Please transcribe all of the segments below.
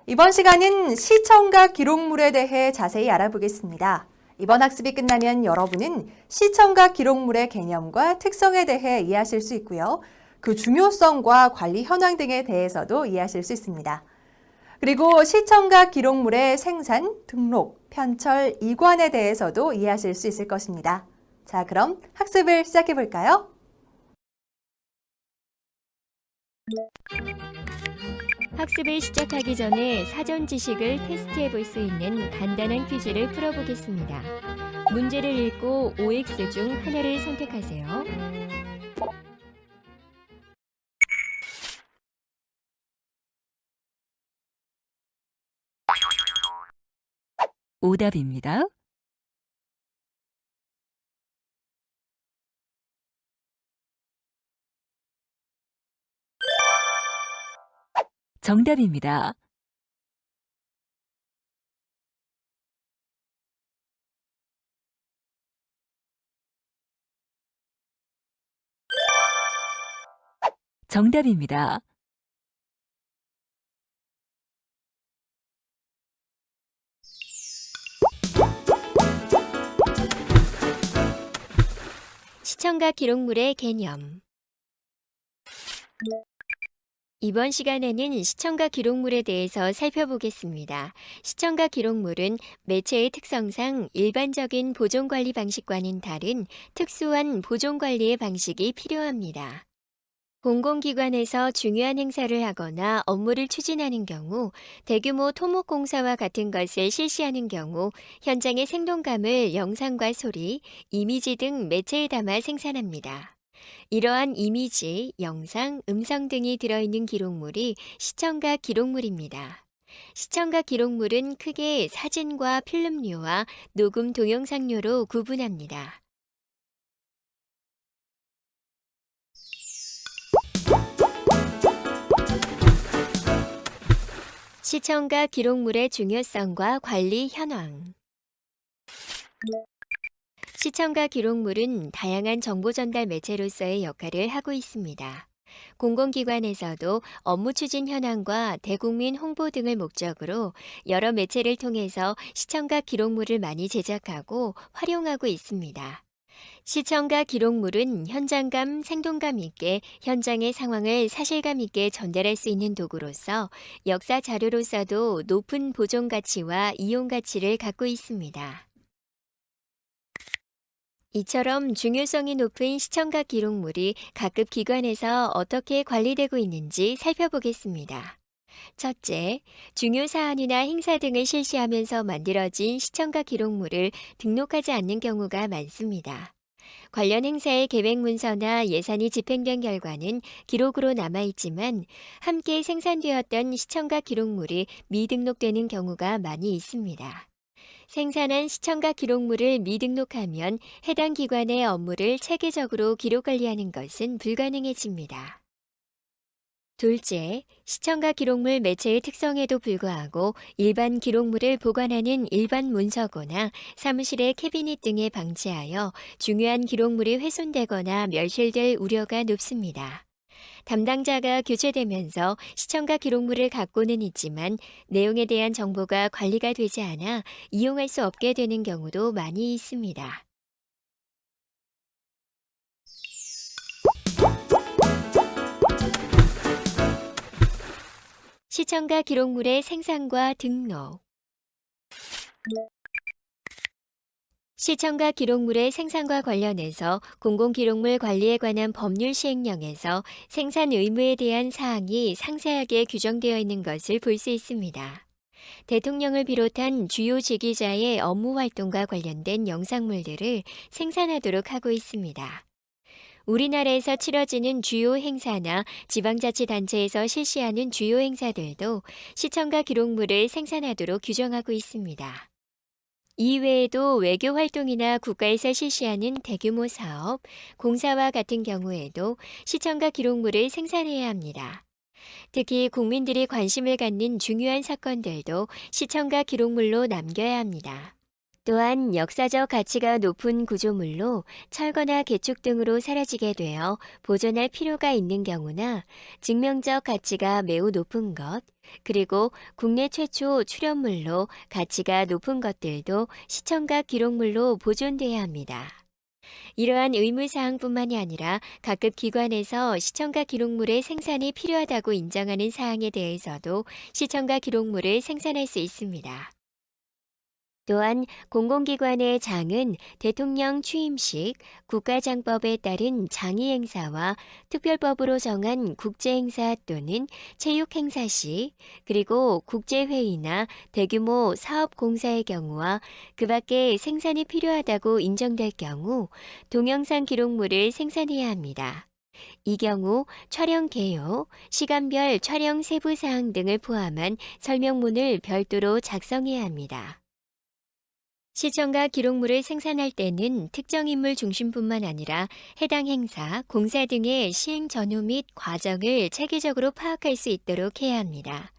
이번 시간은 시청각 기록물에 대해 자세히 알아보겠습니다. 이번 학습이 끝나면 여러분은 시청각 기록물의 개념과 특성에 대해 이해하실 수 있고요. 그 중요성과 관리 현황 등에 대해서도 이해하실 수 있습니다. 그리고 시청각 기록물의 생산, 등록, 편철, 이관에 대해서도 이해하실 수 있을 것입니다. 자, 그럼 학습을 시작해 볼까요? 학습을 시작하기 전에 사전 지식을 테스트해 볼 수 있는 간단한 퀴즈를 풀어보겠습니다. 문제를 읽고 OX 중 하나를 선택하세요. 오답입니다. 정답입니다. 정답입니다. 시청각 기록물의 개념. 이번 시간에는 시청각 기록물에 대해서 살펴보겠습니다. 시청각 기록물은 매체의 특성상 일반적인 보존관리 방식과는 다른 특수한 보존관리의 방식이 필요합니다. 공공기관에서 중요한 행사를 하거나 업무를 추진하는 경우, 대규모 토목공사와 같은 것을 실시하는 경우 현장의 생동감을 영상과 소리, 이미지 등 매체에 담아 생산합니다. 이러한 이미지, 영상, 음성 등이 들어있는 기록물이 시청각 기록물입니다. 시청각 기록물은 크게 사진과 필름류와 녹음 동영상류로 구분합니다. 시청각 기록물의 중요성과 관리 현황. 시청각 기록물은 다양한 정보 전달 매체로서의 역할을 하고 있습니다. 공공기관에서도 업무 추진 현황과 대국민 홍보 등을 목적으로 여러 매체를 통해서 시청각 기록물을 많이 제작하고 활용하고 있습니다. 시청각 기록물은 현장감, 생동감 있게 현장의 상황을 사실감 있게 전달할 수 있는 도구로서 역사 자료로서도 높은 보존 가치와 이용 가치를 갖고 있습니다. 이처럼 중요성이 높은 시청각 기록물이 각급 기관에서 어떻게 관리되고 있는지 살펴보겠습니다. 첫째, 중요 사안이나 행사 등을 실시하면서 만들어진 시청각 기록물을 등록하지 않는 경우가 많습니다. 관련 행사의 계획 문서나 예산이 집행된 결과는 기록으로 남아있지만 함께 생산되었던 시청각 기록물이 미등록되는 경우가 많이 있습니다. 생산한 시청각 기록물을 미등록하면 해당 기관의 업무를 체계적으로 기록 관리하는 것은 불가능해집니다. 둘째, 시청각 기록물 매체의 특성에도 불구하고 일반 기록물을 보관하는 일반 문서거나 사무실의 캐비닛 등에 방치하여 중요한 기록물이 훼손되거나 멸실될 우려가 높습니다. 담당자가 교체되면서 시청각 기록물을 갖고는 있지만 내용에 대한 정보가 관리가 되지 않아 이용할 수 없게 되는 경우도 많이 있습니다. 시청각 기록물의 생산과 등록. 시청각 기록물의 생산과 관련해서 공공기록물 관리에 관한 법률 시행령에서 생산 의무에 대한 사항이 상세하게 규정되어 있는 것을 볼 수 있습니다. 대통령을 비롯한 주요 지기자의 업무 활동과 관련된 영상물들을 생산하도록 하고 있습니다. 우리나라에서 치러지는 주요 행사나 지방자치단체에서 실시하는 주요 행사들도 시청각 기록물을 생산하도록 규정하고 있습니다. 이외에도 외교 활동이나 국가에서 실시하는 대규모 사업, 공사와 같은 경우에도 시청각 기록물을 생산해야 합니다. 특히 국민들이 관심을 갖는 중요한 사건들도 시청각 기록물로 남겨야 합니다. 또한 역사적 가치가 높은 구조물로 철거나 개축 등으로 사라지게 되어 보존할 필요가 있는 경우나 증명적 가치가 매우 높은 것, 그리고 국내 최초 출현물로 가치가 높은 것들도 시청각 기록물로 보존돼야 합니다. 이러한 의무사항뿐만이 아니라 각급 기관에서 시청각 기록물의 생산이 필요하다고 인정하는 사항에 대해서도 시청각 기록물을 생산할 수 있습니다. 또한 공공기관의 장은 대통령 취임식, 국가장법에 따른 장의행사와 특별법으로 정한 국제행사 또는 체육행사 시, 그리고 국제회의나 대규모 사업공사의 경우와 그 밖에 생산이 필요하다고 인정될 경우 동영상 기록물을 생산해야 합니다. 이 경우 촬영 개요, 시간별 촬영 세부사항 등을 포함한 설명문을 별도로 작성해야 합니다. 시청각 기록물을 생산할 때는 특정 인물 중심뿐만 아니라 해당 행사, 공사 등의 시행 전후 및 과정을 체계적으로 파악할 수 있도록 해야 합니다.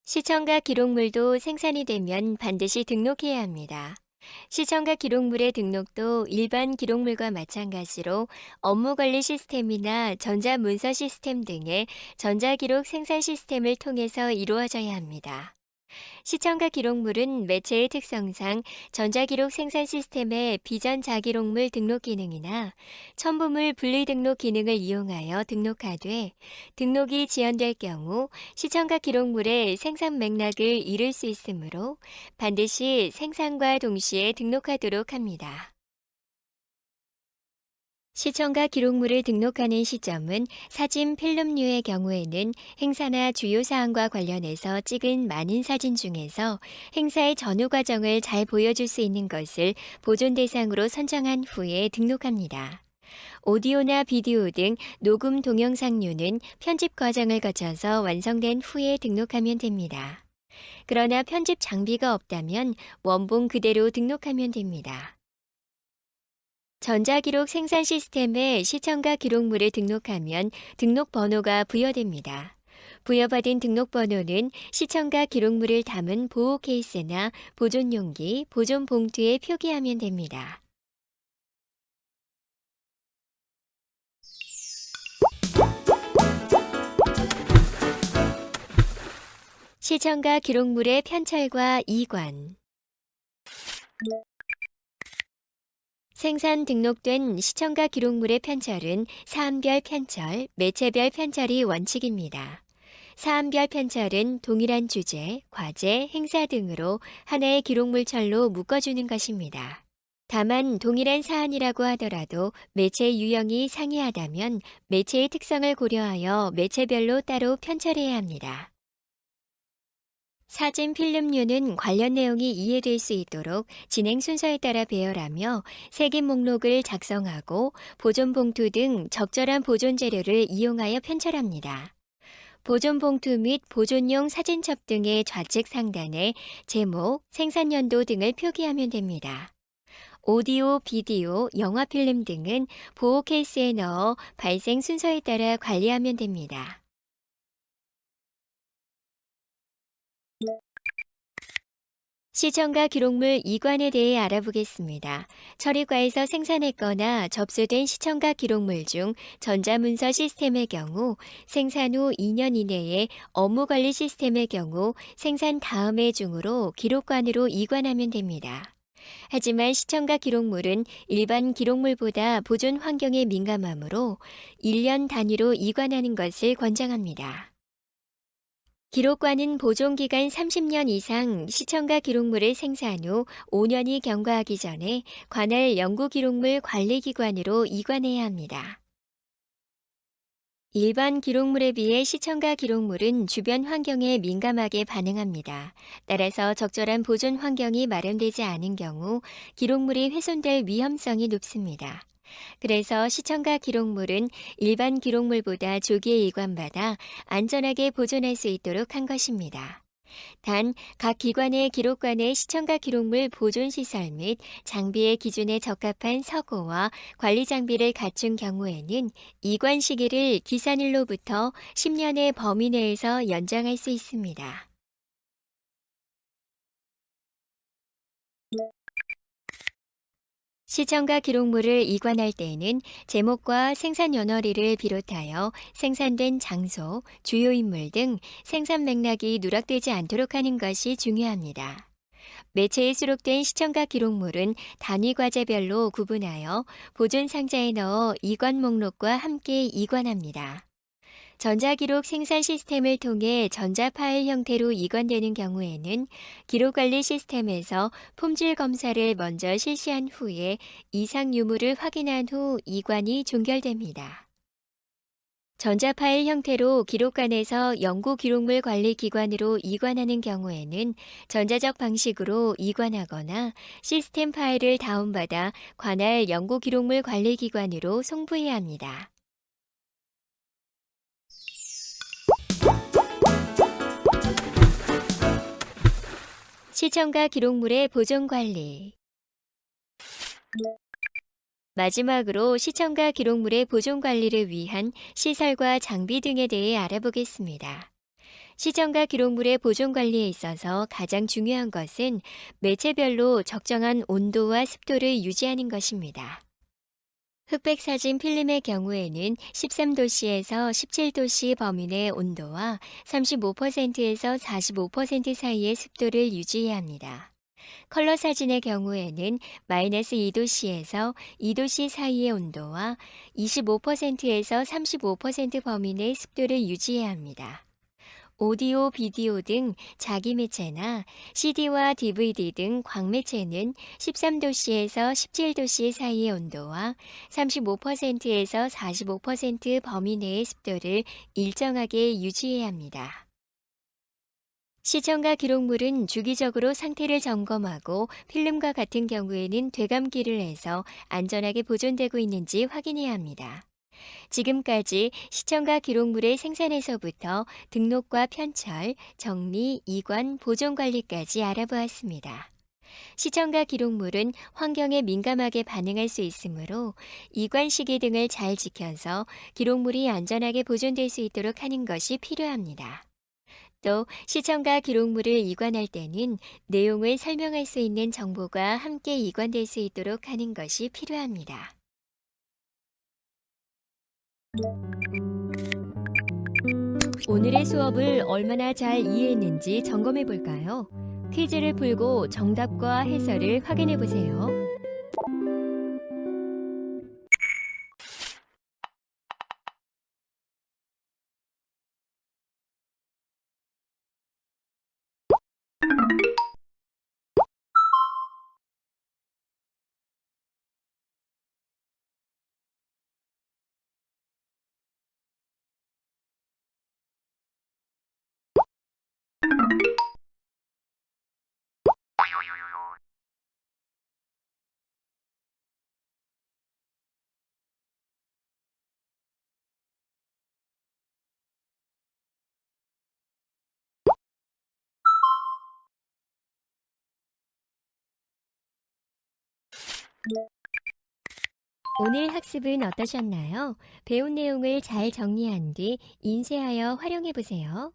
시청각 기록물도 생산이 되면 반드시 등록해야 합니다. 시청각 기록물의 등록도 일반 기록물과 마찬가지로 업무관리 시스템이나 전자문서 시스템 등의 전자기록 생산 시스템을 통해서 이루어져야 합니다. 시청각 기록물은 매체의 특성상 전자기록 생산 시스템의 비전자기록물 등록 기능이나 첨부물 분리 등록 기능을 이용하여 등록하되 등록이 지연될 경우 시청각 기록물의 생산 맥락을 잃을 수 있으므로 반드시 생산과 동시에 등록하도록 합니다. 시청각 기록물을 등록하는 시점은 사진 필름류의 경우에는 행사나 주요 사항과 관련해서 찍은 많은 사진 중에서 행사의 전후 과정을 잘 보여줄 수 있는 것을 보존 대상으로 선정한 후에 등록합니다. 오디오나 비디오 등 녹음 동영상류는 편집 과정을 거쳐서 완성된 후에 등록하면 됩니다. 그러나 편집 장비가 없다면 원본 그대로 등록하면 됩니다. 전자기록 생산 시스템에 시청각 기록물을 등록하면 등록 번호가 부여됩니다. 부여받은 등록 번호는 시청각 기록물을 담은 보호 케이스나 보존 용기, 보존 봉투에 표기하면 됩니다. 시청각 기록물의 편철과 이관. 생산 등록된 시청각 기록물의 편철은 사안별 편철, 매체별 편철이 원칙입니다. 사안별 편철은 동일한 주제, 과제, 행사 등으로 하나의 기록물철로 묶어주는 것입니다. 다만 동일한 사안이라고 하더라도 매체 유형이 상이하다면 매체의 특성을 고려하여 매체별로 따로 편철해야 합니다. 사진 필름류는 관련 내용이 이해될 수 있도록 진행 순서에 따라 배열하며 색인 목록을 작성하고 보존 봉투 등 적절한 보존 재료를 이용하여 편철합니다. 보존 봉투 및 보존용 사진첩 등의 좌측 상단에 제목, 생산 연도 등을 표기하면 됩니다. 오디오, 비디오, 영화 필름 등은 보호 케이스에 넣어 발생 순서에 따라 관리하면 됩니다. 시청각 기록물 이관에 대해 알아보겠습니다. 처리과에서 생산했거나 접수된 시청각 기록물 중 전자문서 시스템의 경우 생산 후 2년 이내에 업무관리 시스템의 경우 생산 다음 해 중으로 기록관으로 이관하면 됩니다. 하지만 시청각 기록물은 일반 기록물보다 보존 환경에 민감하므로 1년 단위로 이관하는 것을 권장합니다. 기록관은 보존기간 30년 이상 시청각 기록물을 생산 후 5년이 경과하기 전에 관할 연구기록물 관리기관으로 이관해야 합니다. 일반 기록물에 비해 시청각 기록물은 주변 환경에 민감하게 반응합니다. 따라서 적절한 보존 환경이 마련되지 않은 경우 기록물이 훼손될 위험성이 높습니다. 그래서 시청각 기록물은 일반 기록물보다 조기에 이관받아 안전하게 보존할 수 있도록 한 것입니다. 단, 각 기관의 기록관의 시청각 기록물 보존 시설 및 장비의 기준에 적합한 서고와 관리 장비를 갖춘 경우에는 이관 시기를 기산일로부터 10년의 범위 내에서 연장할 수 있습니다. 시청각 기록물을 이관할 때에는 제목과 생산 연월일을 비롯하여 생산된 장소, 주요 인물 등 생산 맥락이 누락되지 않도록 하는 것이 중요합니다. 매체에 수록된 시청각 기록물은 단위 과제별로 구분하여 보존 상자에 넣어 이관 목록과 함께 이관합니다. 전자기록 생산 시스템을 통해 전자파일 형태로 이관되는 경우에는 기록관리 시스템에서 품질 검사를 먼저 실시한 후에 이상 유무를 확인한 후 이관이 종결됩니다. 전자파일 형태로 기록관에서 연구기록물 관리기관으로 이관하는 경우에는 전자적 방식으로 이관하거나 시스템 파일을 다운받아 관할 연구기록물 관리기관으로 송부해야 합니다. 시청각 기록물의 보존 관리. 마지막으로 시청각 기록물의 보존 관리를 위한 시설과 장비 등에 대해 알아보겠습니다. 시청각 기록물의 보존 관리에 있어서 가장 중요한 것은 매체별로 적정한 온도와 습도를 유지하는 것입니다. 흑백 사진 필름의 경우에는 13도씨에서 17도씨 범위 내 온도와 35%에서 45% 사이의 습도를 유지해야 합니다. 컬러 사진의 경우에는 마이너스 2도씨에서 2도씨 사이의 온도와 25%에서 35% 범위 내 습도를 유지해야 합니다. 오디오, 비디오 등 자기 매체나 CD와 DVD 등 광매체는 13도씨에서 17도씨 사이의 온도와 35%에서 45% 범위 내의 습도를 일정하게 유지해야 합니다. 시청각 기록물은 주기적으로 상태를 점검하고 필름과 같은 경우에는 되감기를 해서 안전하게 보존되고 있는지 확인해야 합니다. 지금까지 시청각 기록물의 생산에서부터 등록과 편철, 정리, 이관, 보존 관리까지 알아보았습니다. 시청각 기록물은 환경에 민감하게 반응할 수 있으므로 이관 시기 등을 잘 지켜서 기록물이 안전하게 보존될 수 있도록 하는 것이 필요합니다. 또 시청각 기록물을 이관할 때는 내용을 설명할 수 있는 정보가 함께 이관될 수 있도록 하는 것이 필요합니다. 오늘의 수업을 얼마나 잘 이해했는지 점검해 볼까요? 퀴즈를 풀고 정답과 해설을 확인해 보세요. 오늘 학습은 어떠셨나요? 배운 내용을 잘 정리한 뒤 인쇄하여 활용해 보세요.